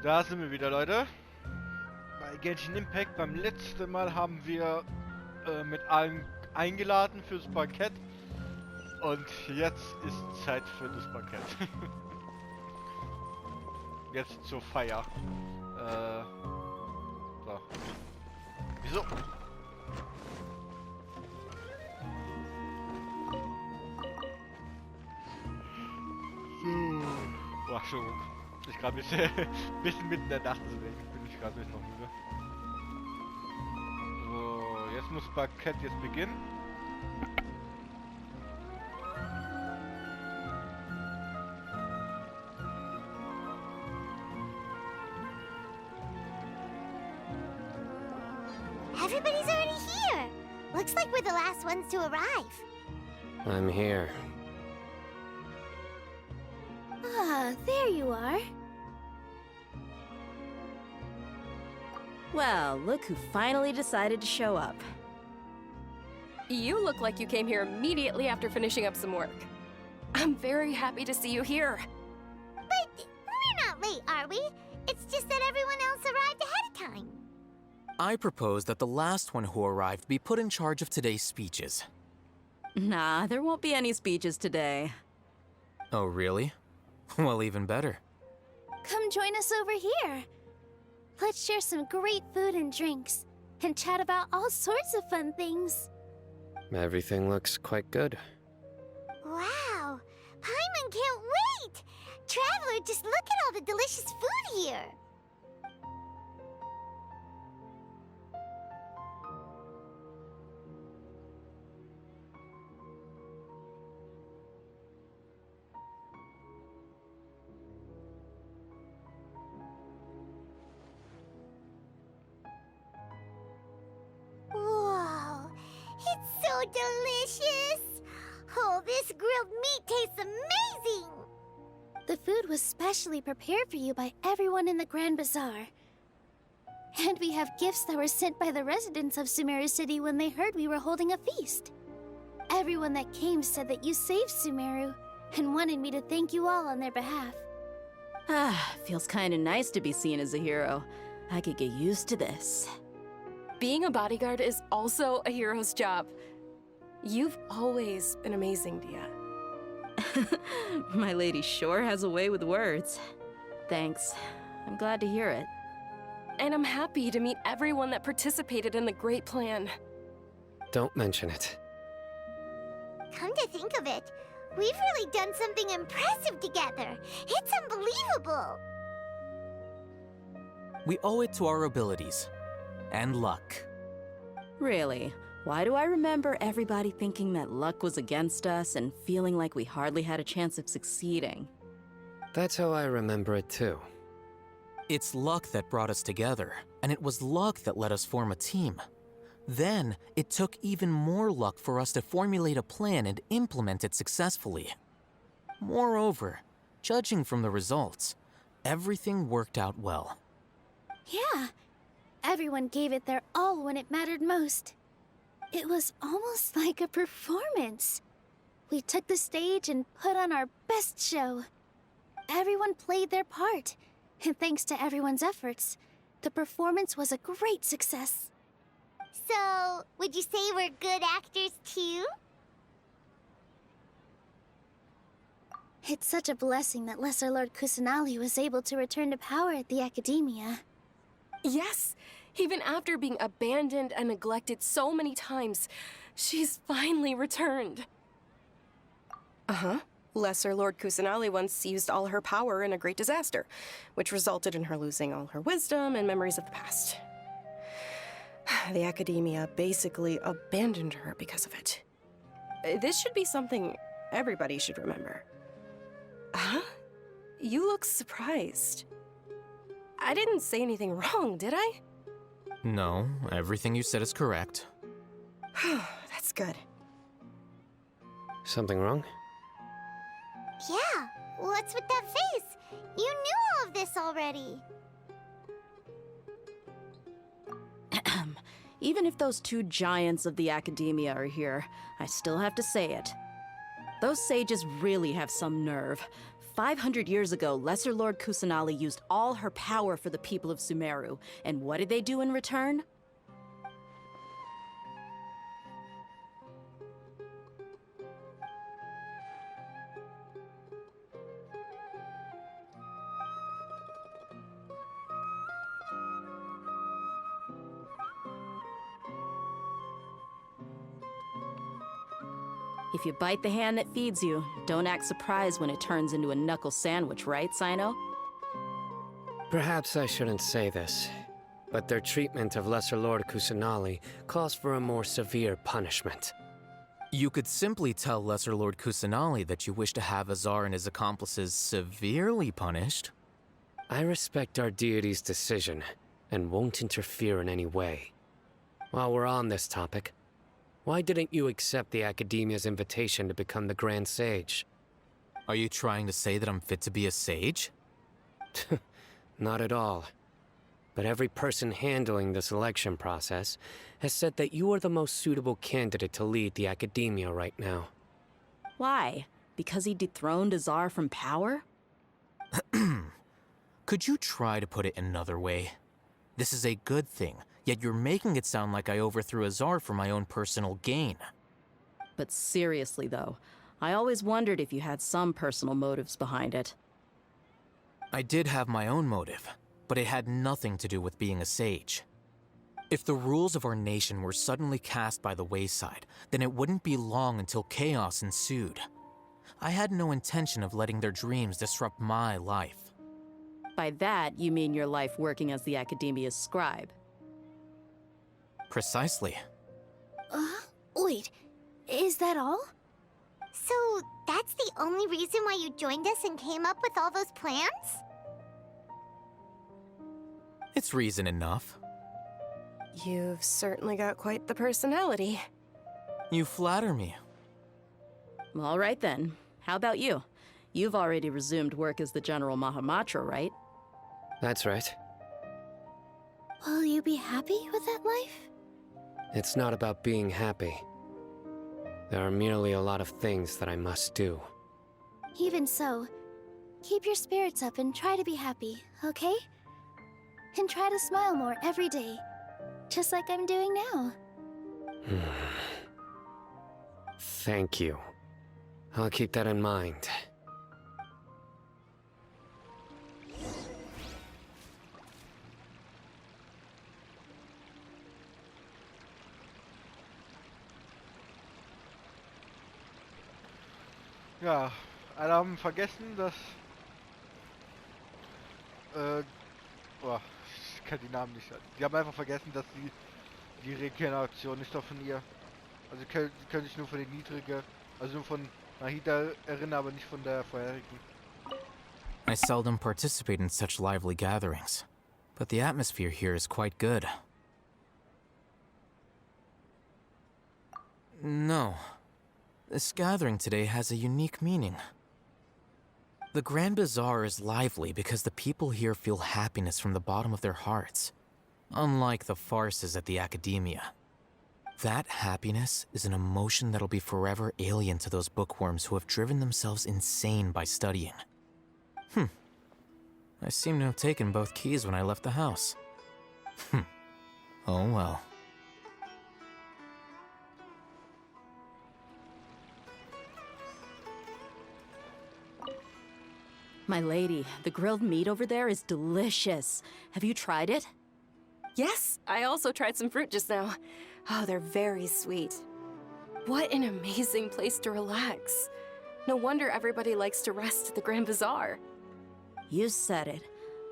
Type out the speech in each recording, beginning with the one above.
Da sind wir wieder, Leute. Bei Genshin Impact. Beim letzten Mal haben wir mit allen eingeladen fürs Bankett. Und jetzt ist Zeit für das Bankett. Jetzt zur Feier. So. Wieso? Boah, schon. Ich gerade ein bisschen mitten in der Nacht, deswegen bin ich gerade ein bisschen noch müde. So, jetzt muss Bankett jetzt beginnen. Everybody's already here. Looks like we're the last ones to arrive. I'm here. Ah, there you are. Well, look who finally decided to show up. You look like you came here immediately after finishing up some work. I'm very happy to see you here. But we're not late, are we? It's just that everyone else arrived ahead of time. I propose that the last one who arrived be put in charge of today's speeches. Nah, there won't be any speeches today. Oh, really? Well, even better. Come join us over here. Let's share some great food and drinks, and chat about all sorts of fun things. Everything looks quite good. Wow! Paimon can't wait! Traveler, just look at all the delicious food here! Whoa! It's so delicious! Oh, this grilled meat tastes amazing! The food was specially prepared for you by everyone in the Grand Bazaar. And we have gifts that were sent by the residents of Sumeru City when they heard we were holding a feast. Everyone that came said that you saved Sumeru and wanted me to thank you all on their behalf. Ah, feels kinda nice to be seen as a hero. I could get used to this. Being a bodyguard is also a hero's job. You've always been amazing, Dia. My lady sure has a way with words. Thanks. I'm glad to hear it. And I'm happy to meet everyone that participated in the great plan. Don't mention it. Come to think of it, we've really done something impressive together. It's unbelievable. We owe it to our abilities. And luck. Really? Why do I remember everybody thinking that luck was against us and feeling like we hardly had a chance of succeeding? That's how I remember it too. It's luck that brought us together, and it was luck that let us form a team. Then, it took even more luck for us to formulate a plan and implement it successfully. Moreover, judging from the results, everything worked out well. Yeah, everyone gave it their all when it mattered most. It was almost like a performance. We took the stage and put on our best show. Everyone played their part, and thanks to everyone's efforts, the performance was a great success. So, would you say we're good actors too? It's such a blessing that Lesser Lord Kusanali was able to return to power at the Academia. Yes, even after being abandoned and neglected so many times, she's finally returned. Uh-huh. Lesser Lord Kusanali once used all her power in a great disaster, which resulted in her losing all her wisdom and memories of the past. The Academia basically abandoned her because of it. This should be something everybody should remember. Huh? You look surprised. I didn't say anything wrong, did I? No, everything you said is correct. That's good. Something wrong? Yeah, what's with that face? You knew all of this already. Even if those two giants of the Academia are here, I still have to say it. Those sages really have some nerve. 500 years ago, Lesser Lord Kusanali used all her power for the people of Sumeru. And what did they do in return? If you bite the hand that feeds you, don't act surprised when it turns into a knuckle sandwich, right, Sino? Perhaps I shouldn't say this, but their treatment of Lesser Lord Kusanali calls for a more severe punishment. You could simply tell Lesser Lord Kusanali that you wish to have Azar and his accomplices severely punished. I respect our deity's decision, and won't interfere in any way. While we're on this topic, why didn't you accept the Academia's invitation to become the Grand Sage? Are you trying to say that I'm fit to be a sage? Not at all. But every person handling the selection process has said that you are the most suitable candidate to lead the Academia right now. Why? Because he dethroned Azar from power? Could you try to put it another way? This is a good thing, yet you're making it sound like I overthrew Azar for my own personal gain. But seriously, though, I always wondered if you had some personal motives behind it. I did have my own motive, but it had nothing to do with being a sage. If the rules of our nation were suddenly cast by the wayside, then it wouldn't be long until chaos ensued. I had no intention of letting their dreams disrupt my life. By that, you mean your life working as the Academia's scribe. Precisely. Wait, is that all? So, that's the only reason why you joined us and came up with all those plans? It's reason enough. You've certainly got quite the personality. You flatter me. All right then. How about you? You've already resumed work as the General Mahamatra, right? That's right. Will you be happy with that life? It's not about being happy. There are merely a lot of things that I must do. Even so, keep your spirits up and try to be happy, okay? And try to smile more every day, just like I'm doing now. Thank you. I'll keep that in mind. Ja, alle haben vergessen, dass... ich kann die Namen nicht sagen. Die haben einfach vergessen, dass die Regeneration nicht doch von ihr... Also sie können sich nur von der niedrigen, also nur von Nahida erinnern, aber nicht von der vorherigen. I seldom participate in such lively gatherings, but the atmosphere here is quite good. No. This gathering today has a unique meaning. The Grand Bazaar is lively because the people here feel happiness from the bottom of their hearts, unlike the farces at the Academia. That happiness is an emotion that'll be forever alien to those bookworms who have driven themselves insane by studying. I seem to have taken both keys when I left the house. Oh well. My lady, the grilled meat over there is delicious. Have you tried it? Yes, I also tried some fruit just now. Oh, they're very sweet. What an amazing place to relax. No wonder everybody likes to rest at the Grand Bazaar. You said it.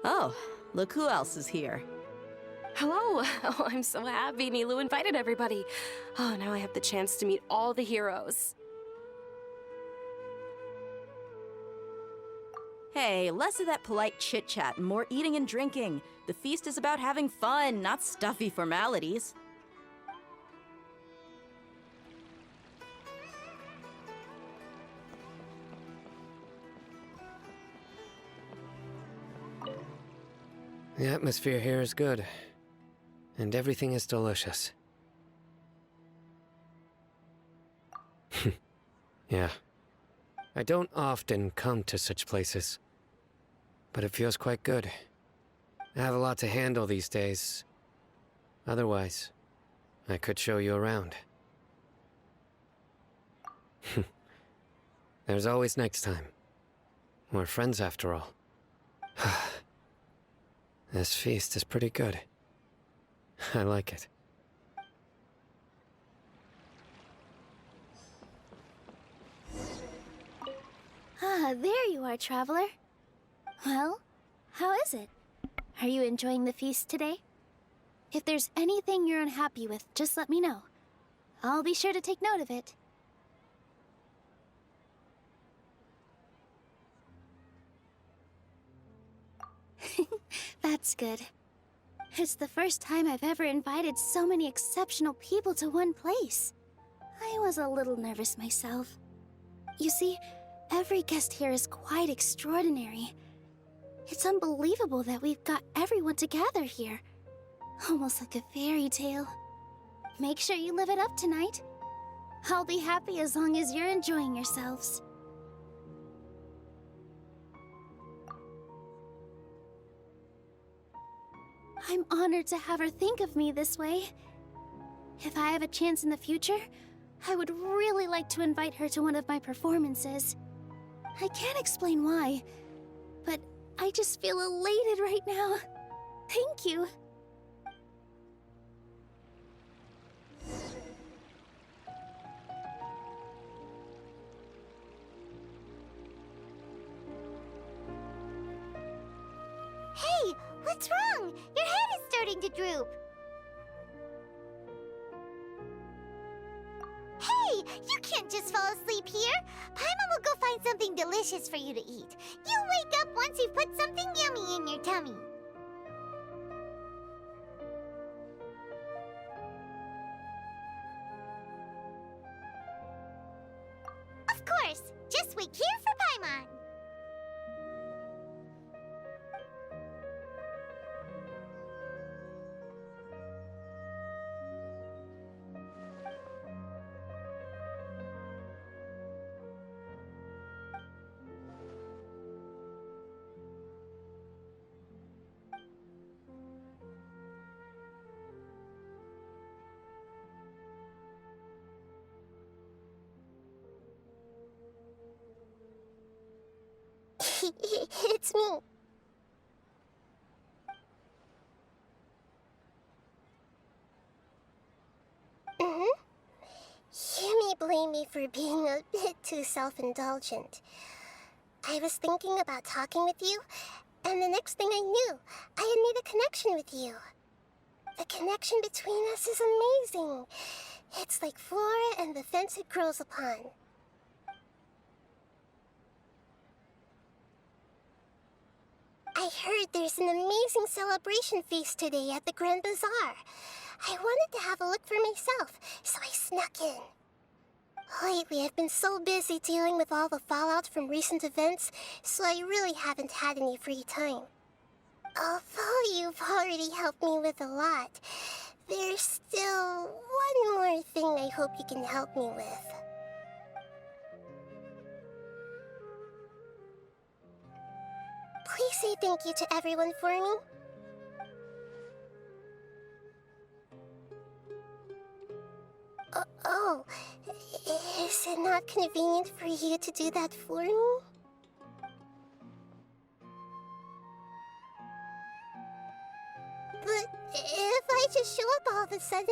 Oh, look who else is here. Hello. Oh, I'm so happy Nilu invited everybody. Oh, now I have the chance to meet all the heroes. Hey, less of that polite chit-chat and more eating and drinking. The feast is about having fun, not stuffy formalities. The atmosphere here is good, and everything is delicious. Yeah. I don't often come to such places, but it feels quite good. I have a lot to handle these days. Otherwise, I could show you around. There's always next time. We're friends after all. This feast is pretty good. I like it. Ah, there you are, traveler. Well, how is it? Are you enjoying the feast today? If there's anything you're unhappy with, just let me know. I'll be sure to take note of it. That's good. It's the first time I've ever invited so many exceptional people to one place. I was a little nervous myself. You see, every guest here is quite extraordinary. It's unbelievable that we've got everyone together here. Almost like a fairy tale. Make sure you live it up tonight. I'll be happy as long as you're enjoying yourselves. I'm honored to have her think of me this way. If I have a chance in the future, I would really like to invite her to one of my performances. I can't explain why, but I just feel elated right now. Thank you. Hey, what's wrong? Your head is starting to droop. Hey, you can't just fall asleep here. Paimon will go find something delicious for you to eat. You'll wake up once you've put something yummy in your tummy. Of course. Just wait here for Paimon. It's me. You may blame me for being a bit too self-indulgent. I was thinking about talking with you, and the next thing I knew, I had made a connection with you. The connection between us is amazing. It's like flora and the fence it grows upon. I heard there's an amazing celebration feast today at the Grand Bazaar. I wanted to have a look for myself, so I snuck in. Lately, I've been so busy dealing with all the fallout from recent events, so I really haven't had any free time. Although you've already helped me with a lot, there's still one more thing I hope you can help me with. Please say thank you to everyone for me. Oh, is it not convenient for you to do that for me? But if I just show up all of a sudden,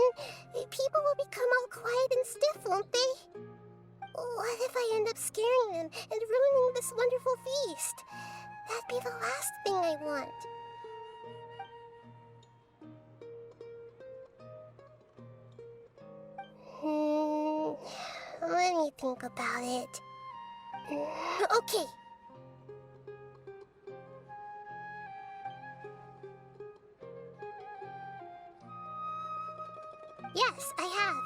people will become all quiet and stiff, won't they? What if I end up scaring them and ruining this wonderful feast? That'd be the last thing I want. Let me think about it. Okay. Yes, I have.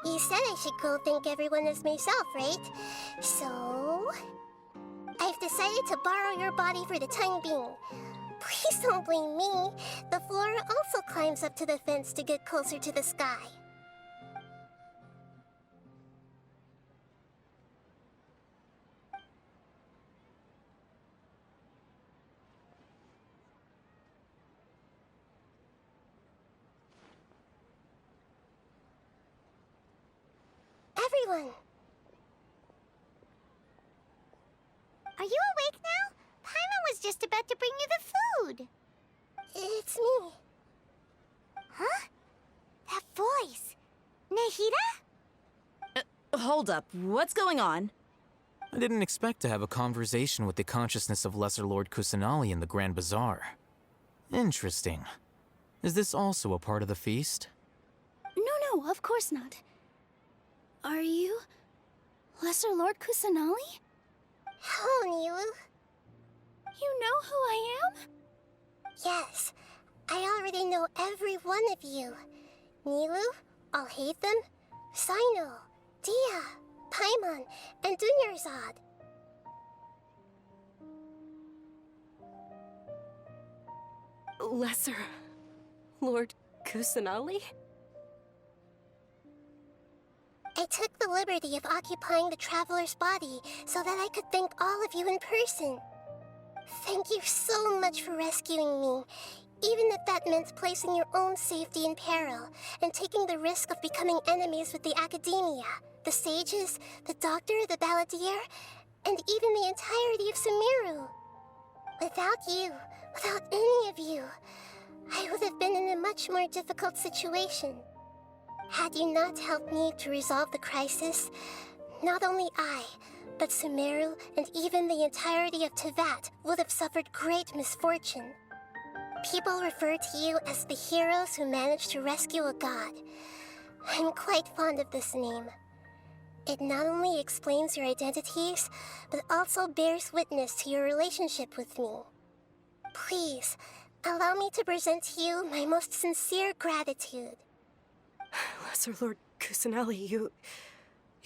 You said I should go thank everyone as myself, right? So... I've decided to borrow your body for the time being. Please don't blame me. The flora also climbs up to the fence to get closer to the sky. Everyone! Are you awake now? Paimon was just about to bring you the food. It's me. Huh? That voice. Nahida? Hold up, what's going on? I didn't expect to have a conversation with the consciousness of Lesser Lord Kusanali in the Grand Bazaar. Interesting. Is this also a part of the feast? No, of course not. Are you Lesser Lord Kusanali? Hello, Nilu. You know who I am? Yes, I already know every one of you. Nilu, Alhaitham, Sino, Dia, Paimon, and Dunyarzad. Lesser Lord Kusanali? I took the liberty of occupying the Traveler's body so that I could thank all of you in person. Thank you so much for rescuing me, even if that meant placing your own safety in peril and taking the risk of becoming enemies with the Academia, the sages, the doctor, the balladeer, and even the entirety of Sumeru. Without you, without any of you, I would have been in a much more difficult situation. Had you not helped me to resolve the crisis, not only I, but Sumeru and even the entirety of Teyvat would have suffered great misfortune. People refer to you as the heroes who managed to rescue a god. I'm quite fond of this name. It not only explains your identities, but also bears witness to your relationship with me. Please, allow me to present to you my most sincere gratitude. Lesser Lord Kusanali, you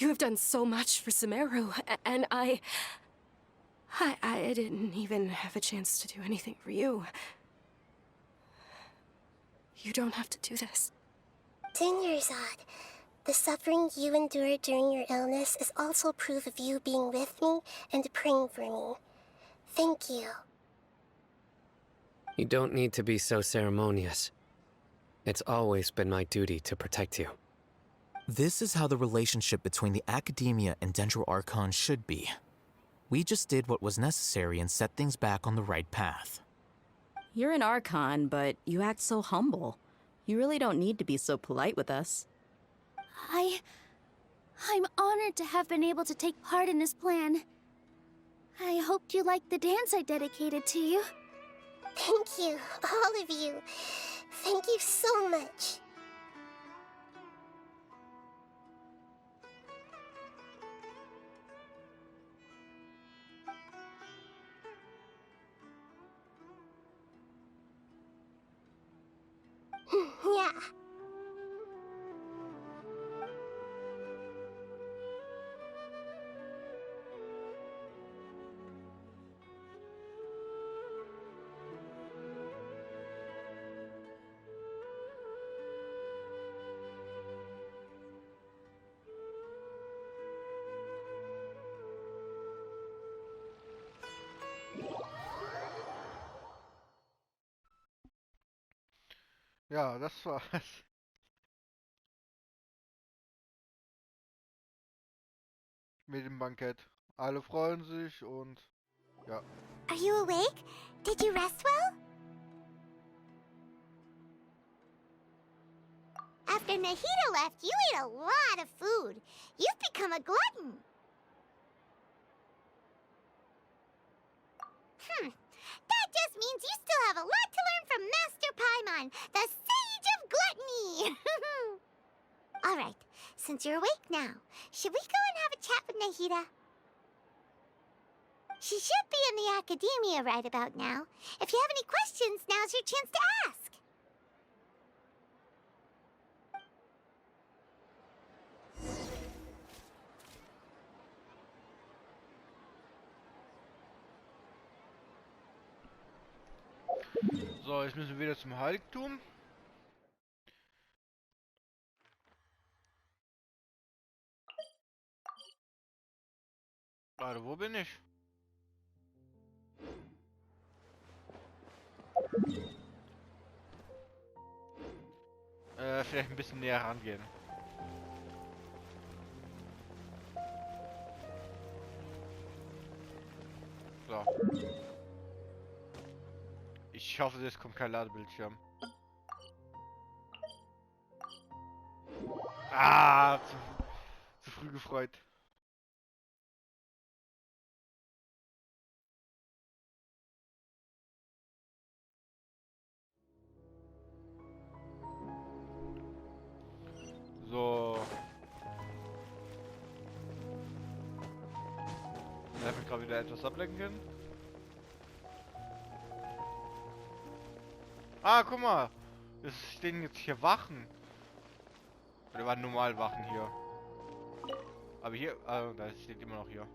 have done so much for Sumeru, and I didn't even have a chance to do anything for you. You don't have to do this. Dunyarzad, the suffering you endured during your illness is also proof of you being with me and praying for me. Thank you. You don't need to be so ceremonious. It's always been my duty to protect you. This is how the relationship between the Academia and Dendro Archon should be. We just did what was necessary and set things back on the right path. You're an Archon, but you act so humble. You really don't need to be so polite with us. I'm honored to have been able to take part in this plan. I hoped you liked the dance I dedicated to you. Thank you, all of you. Thank you so much. Yeah. Ja, das war's. Mit dem Bankett. Alle freuen sich und ja. Are you awake? Did you rest well? After Nahida left, you ate a lot of food. You've become a glutton. That just means you still have a lot to learn from Master Paimon, the Sage of Gluttony! Alright, since you're awake now, should we go and have a chat with Nahida? She should be in the Academia right about now. If you have any questions, now's your chance to ask. So, jetzt müssen wir wieder zum Heiligtum. Warte, wo bin ich? Vielleicht ein bisschen näher rangehen. So. Ich hoffe, es kommt kein Ladebildschirm. Ah, zu früh gefreut. So. Ich habe mich gerade wieder etwas ablenken können. Ah, guck mal. Es stehen jetzt hier Wachen. Oder waren normal Wachen hier. Aber hier, da steht immer noch hier.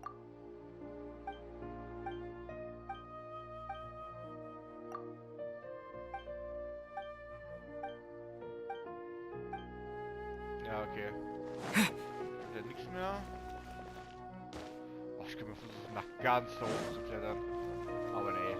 Ja, okay. Ja, nichts mehr. Oh, ich kann mir versuchen, nach ganz da oben zu klettern. Aber nee.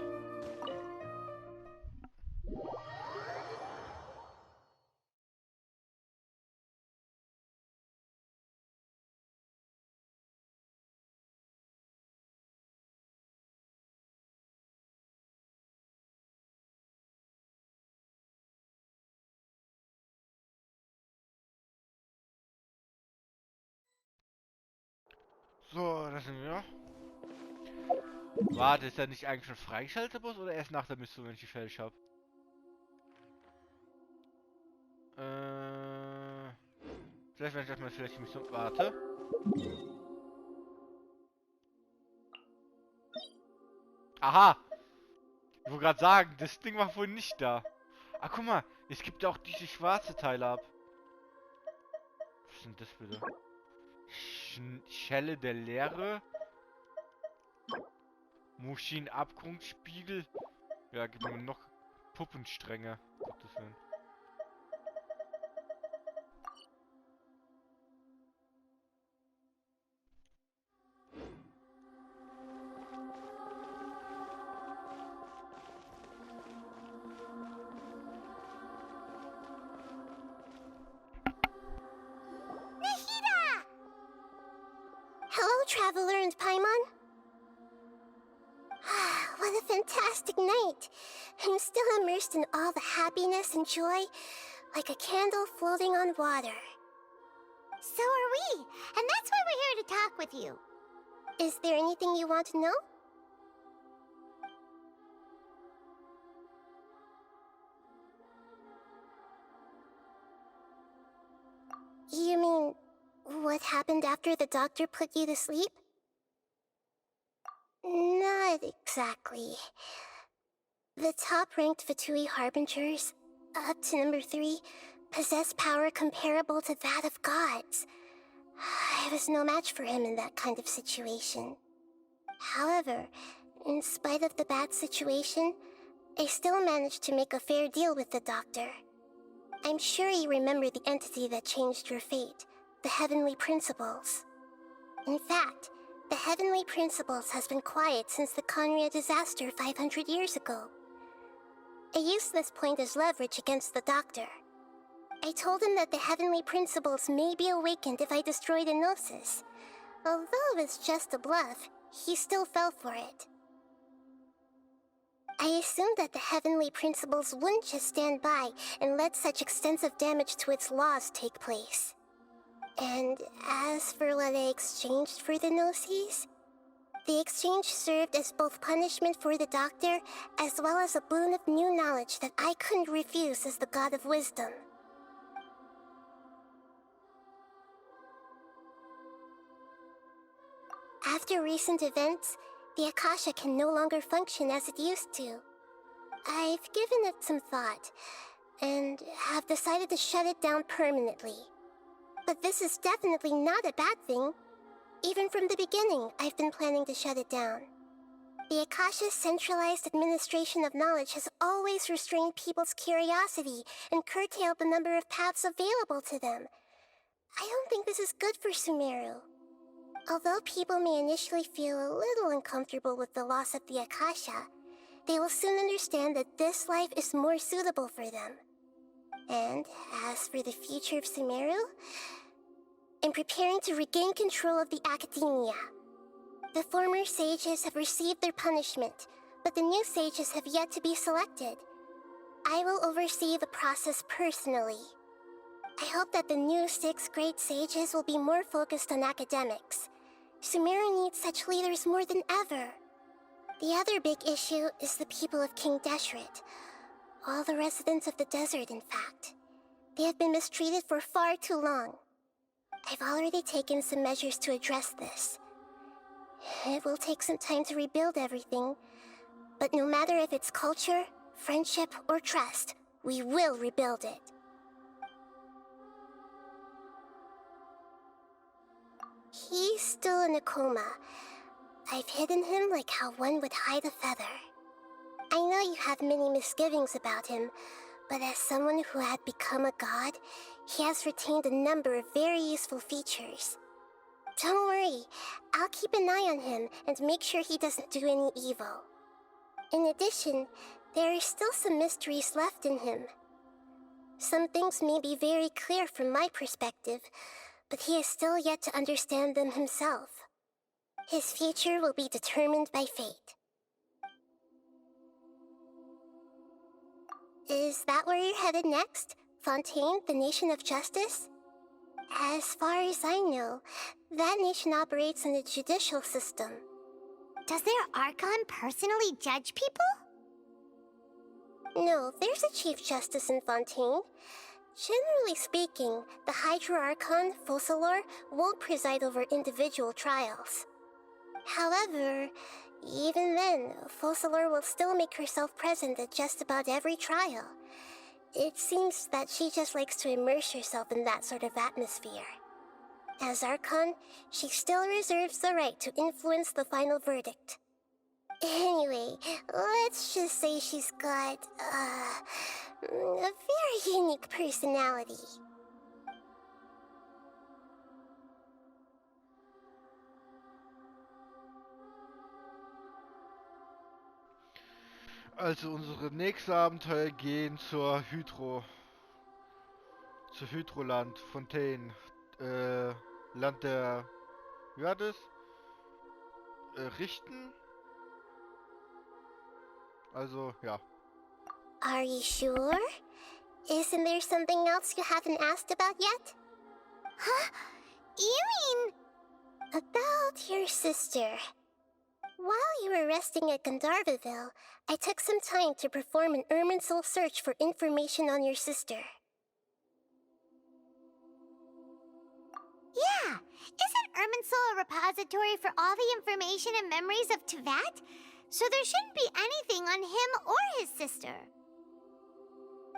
So, das sind wir. Warte, ist er nicht eigentlich schon freigeschaltet, Boss, oder erst nach der Mission, wenn ich die fertig habe? Vielleicht, wenn ich erstmal vielleicht die Mission. Warte. Aha! Ich wollte gerade sagen, das Ding war wohl nicht da. Ah, guck mal, es gibt ja auch diese schwarze Teile ab. Was sind das bitte? Schelle der Leere. Mushin Abgrundspiegel. Ja, gib mir noch Puppenstränge. Gottes Willen. Hello, Traveler and Paimon. What a fantastic night. I'm still immersed in all the happiness and joy, like a candle floating on water. So are we, and that's why we're here to talk with you. Is there anything you want to know? You mean, what happened after the doctor put you to sleep? Not exactly. The top-ranked Fatui Harbingers, up to number 3, possess power comparable to that of gods. I was no match for him in that kind of situation. However, in spite of the bad situation, I still managed to make a fair deal with the doctor. I'm sure you remember the entity that changed your fate, the Heavenly Principles. In fact, the Heavenly Principles has been quiet since the Conria disaster 500 years ago. I used this point as leverage against the doctor. I told him that the Heavenly Principles may be awakened if I destroyed Enosis. Although it's just a bluff, he still fell for it. I assumed that the Heavenly Principles wouldn't just stand by and let such extensive damage to its laws take place. And as for what I exchanged for the Gnosis, the exchange served as both punishment for the doctor, as well as a boon of new knowledge that I couldn't refuse as the God of Wisdom. After recent events, the Akasha can no longer function as it used to. I've given it some thought, and have decided to shut it down permanently. But this is definitely not a bad thing. Even from the beginning, I've been planning to shut it down. The Akasha's centralized administration of knowledge has always restrained people's curiosity and curtailed the number of paths available to them. I don't think this is good for Sumeru. Although people may initially feel a little uncomfortable with the loss of the Akasha, they will soon understand that this life is more suitable for them. And as for the future of Sumeru, I'm preparing to regain control of the academia. The former sages have received their punishment, but the new sages have yet to be selected. I will oversee the process personally. I hope that the new 6th grade sages will be more focused on academics. Sumeru needs such leaders more than ever. The other big issue is the people of King Deshret. All the residents of the desert, in fact. They have been mistreated for far too long. I've already taken some measures to address this. It will take some time to rebuild everything, but no matter if it's culture, friendship, or trust, we will rebuild it. He's still in a coma. I've hidden him like how one would hide a feather. I know you have many misgivings about him, but as someone who had become a god, he has retained a number of very useful features. Don't worry, I'll keep an eye on him and make sure he doesn't do any evil. In addition, there are still some mysteries left in him. Some things may be very clear from my perspective, but he is still yet to understand them himself. His future will be determined by fate. Is that where you're headed next? Fontaine, the Nation of Justice? As far as I know, that nation operates in a judicial system. Does their Archon personally judge people? No, there's a Chief Justice in Fontaine. Generally speaking, the Hydra Archon, Focalor, won't preside over individual trials. However, even then, Focalor will still make herself present at just about every trial. It seems that she just likes to immerse herself in that sort of atmosphere. As Archon, she still reserves the right to influence the final verdict. Anyway, let's just say she's got, a very unique personality. Also unsere nächsten Abenteuer gehen zur Hydroland, Fontaine, Land der, wie war das? Richten? Also, ja. Are you sure? Isn't there something else you haven't asked about yet? Huh? You mean... About your sister. While you were resting at Gandharvaville, I took some time to perform an Irminsul search for information on your sister. Yeah! Isn't Irminsul a repository for all the information and memories of Teyvat? So there shouldn't be anything on him or his sister.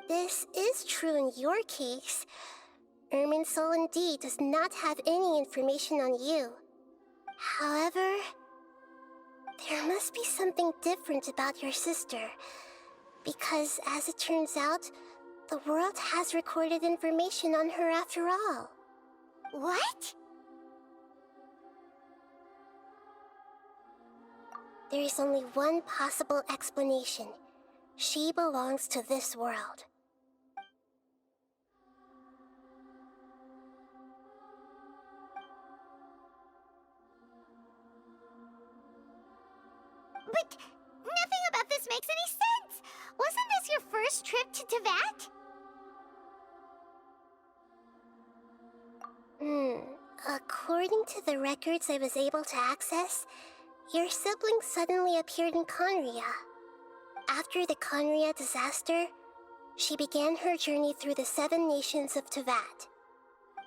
This is true in your case. Irminsul indeed does not have any information on you. However, there must be something different about your sister. Because, as it turns out, the world has recorded information on her after all. What? There is only one possible explanation. She belongs to this world. But nothing about this makes any sense! Wasn't this your first trip to Teyvat? According to the records I was able to access, your sibling suddenly appeared in Conria. After the Conria disaster, she began her journey through the 7 nations of Teyvat.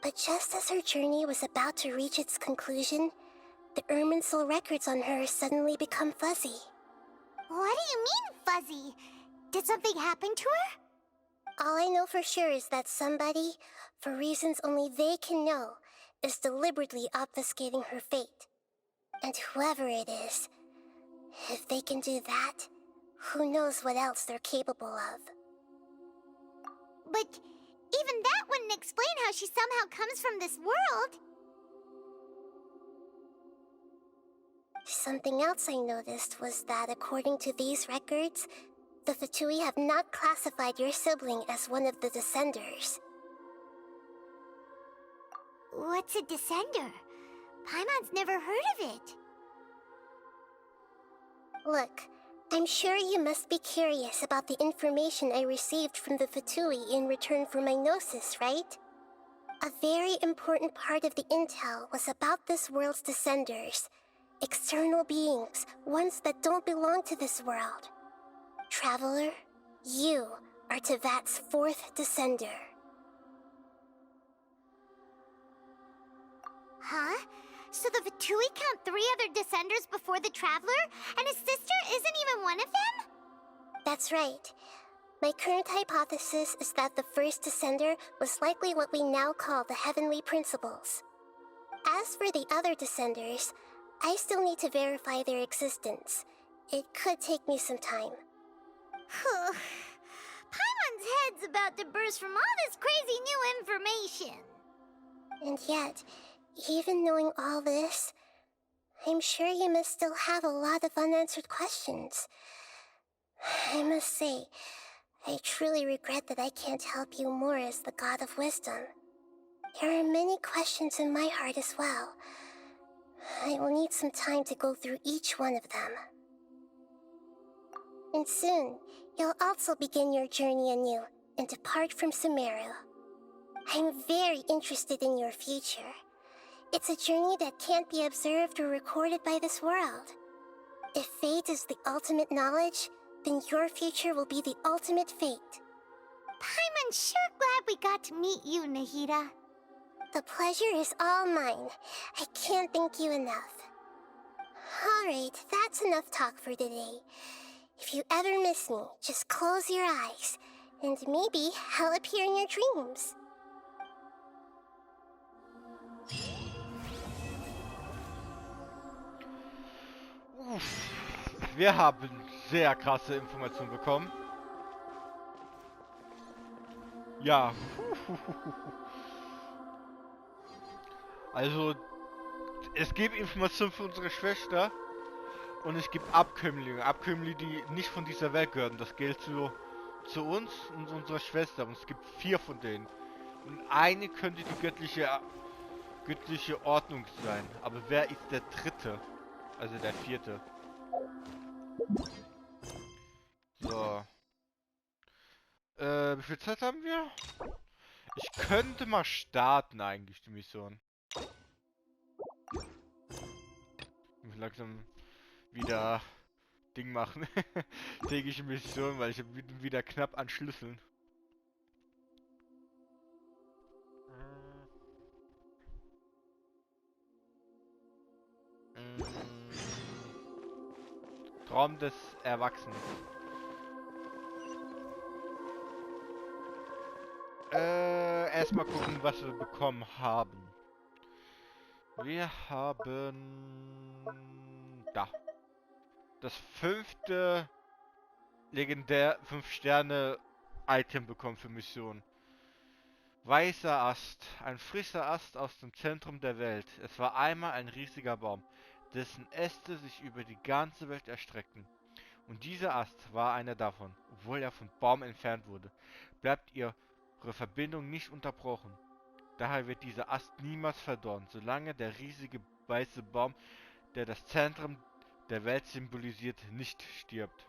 But just as her journey was about to reach its conclusion, the Irminsul records on her suddenly become fuzzy. What do you mean, fuzzy? Did something happen to her? All I know for sure is that somebody, for reasons only they can know, is deliberately obfuscating her fate. And whoever it is, if they can do that, who knows what else they're capable of. But even that wouldn't explain how she somehow comes from this world. Something else I noticed was that according to these records, the Fatui have not classified your sibling as one of the Descenders. What's a Descender? Paimon's never heard of it. Look, I'm sure you must be curious about the information I received from the Fatui in return for my gnosis, right? A very important part of the intel was about this world's Descenders. External beings, ones that don't belong to this world. Traveler, you are Tevat's 4th Descender. Huh? So the Fatui count 3 other Descenders before the Traveler, and his sister isn't even one of them? That's right. My current hypothesis is that the first Descender was likely what we now call the Heavenly Principles. As for the other Descenders, I still need to verify their existence. It could take me some time. Paimon's head's about to burst from all this crazy new information. And yet, even knowing all this, I'm sure you must still have a lot of unanswered questions. I must say, I truly regret that I can't help you more as the God of Wisdom. There are many questions in my heart as well. I will need some time to go through each one of them. And soon, you'll also begin your journey anew and depart from Sumeru. I'm very interested in your future. It's a journey that can't be observed or recorded by this world. If fate is the ultimate knowledge, then your future will be the ultimate fate. Paimon's sure glad we got to meet you, Nahida. The pleasure is all mine. I can't thank you enough. Alright, that's enough talk for today. If you ever miss me, just close your eyes, and maybe I'll appear in your dreams. Wir haben sehr krasse Informationen bekommen. Ja. Also, es gibt Informationen für unsere Schwester und es gibt Abkömmlinge. Abkömmlinge, die nicht von dieser Welt gehören. Das gilt zu uns und unserer Schwester. Und es gibt 4 von denen. Und eine könnte die göttliche Ordnung sein. Aber wer ist der 3.? Also der 4. So. Wie viel Zeit haben wir? Ich könnte mal starten eigentlich, die Mission. Ich muss langsam wieder Ding machen. Tägliche Mission, weil ich bin wieder knapp an Schlüsseln. Traum des Erwachsenen. Erstmal gucken, was wir bekommen haben. Wir haben da das 5. legendär 5-Sterne-Item bekommen für Mission. Weißer Ast. Ein frischer Ast aus dem Zentrum der Welt. Es war einmal ein riesiger Baum, dessen Äste sich über die ganze Welt erstreckten. Und dieser Ast war einer davon. Obwohl er vom Baum entfernt wurde, bleibt ihre Verbindung nicht unterbrochen. Daher wird dieser Ast niemals verdorren, solange der riesige weiße Baum, der das Zentrum der Welt symbolisiert, nicht stirbt.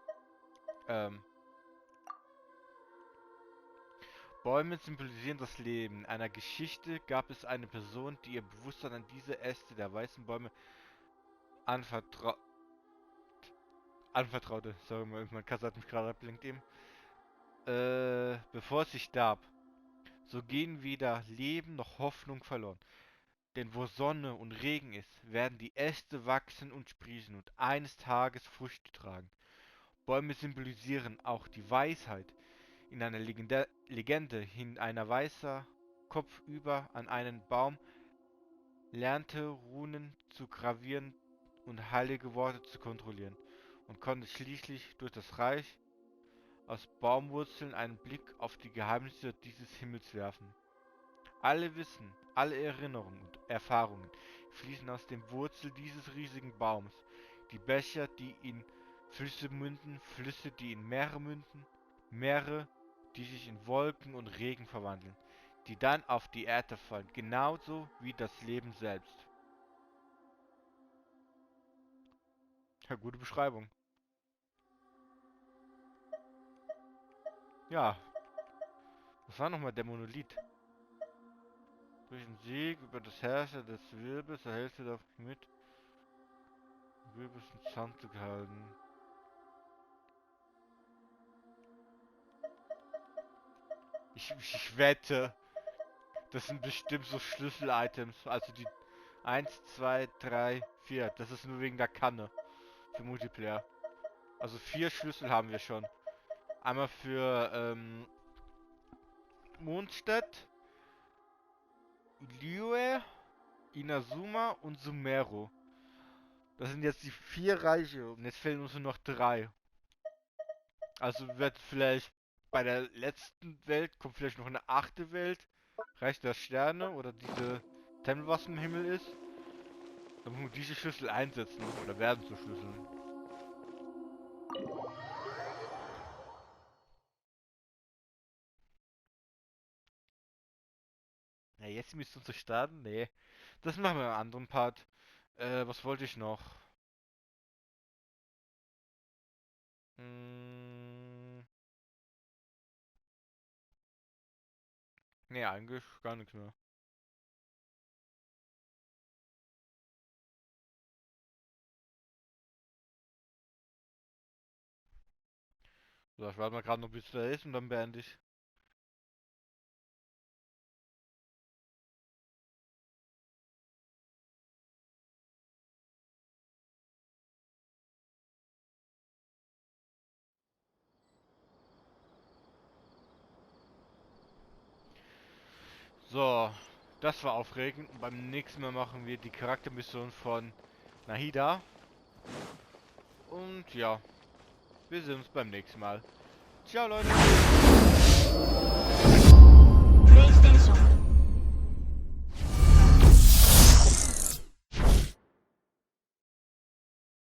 Bäume symbolisieren das Leben. In einer Geschichte gab es eine Person, die ihr Bewusstsein an diese Äste der weißen Bäume anvertraute. Sorry, mein Kasse hat mich gerade abgelenkt eben. Bevor sie starb. So gehen weder Leben noch Hoffnung verloren. Denn wo Sonne und Regen ist, werden die Äste wachsen und sprießen und eines Tages Früchte tragen. Bäume symbolisieren auch die Weisheit. In einer Legende hing ein weißer Kopf über an einen Baum, lernte Runen zu gravieren und heilige Worte zu kontrollieren und konnte schließlich durch das Reich aus Baumwurzeln einen Blick auf die Geheimnisse dieses Himmels werfen. Alle Wissen, alle Erinnerungen und Erfahrungen fließen aus dem Wurzel dieses riesigen Baums. Die Becher, die in Flüsse münden, Flüsse, die in Meere münden, Meere, die sich in Wolken und Regen verwandeln, die dann auf die Erde fallen, genauso wie das Leben selbst. Ja, gute Beschreibung. Ja. Was war nochmal der Monolith? Durch den Sieg über das Herrscher des Wirbels erhältst du doch mit. Wirbels in Sand gehalten. Ich wette, das sind bestimmt so Schlüssel-Items. Also die 1, 2, 3, 4. Das ist nur wegen der Kanne. Für Multiplayer. Also 4 Schlüssel haben wir schon. Einmal für Mondstadt, Liyue, Inazuma und Sumeru. Das sind jetzt die 4 Reiche und jetzt fehlen uns nur noch 3. Also wird vielleicht bei der letzten Welt, kommt vielleicht noch eine 8. Welt. Reich der Sterne oder diese Tempel, was im Himmel ist. Dann müssen wir diese Schlüssel einsetzen oder werden zu Schlüsseln. Ja, jetzt müsst ihr zu starten? Nee. Das machen wir im anderen Part. Was wollte ich noch? Nee, eigentlich gar nichts mehr. So, ich warte mal gerade noch, bis der ist und dann beende ich. So, das war aufregend. Und beim nächsten Mal machen wir die Charaktermission von Nahida. Und ja, wir sehen uns beim nächsten Mal. Ciao, Leute.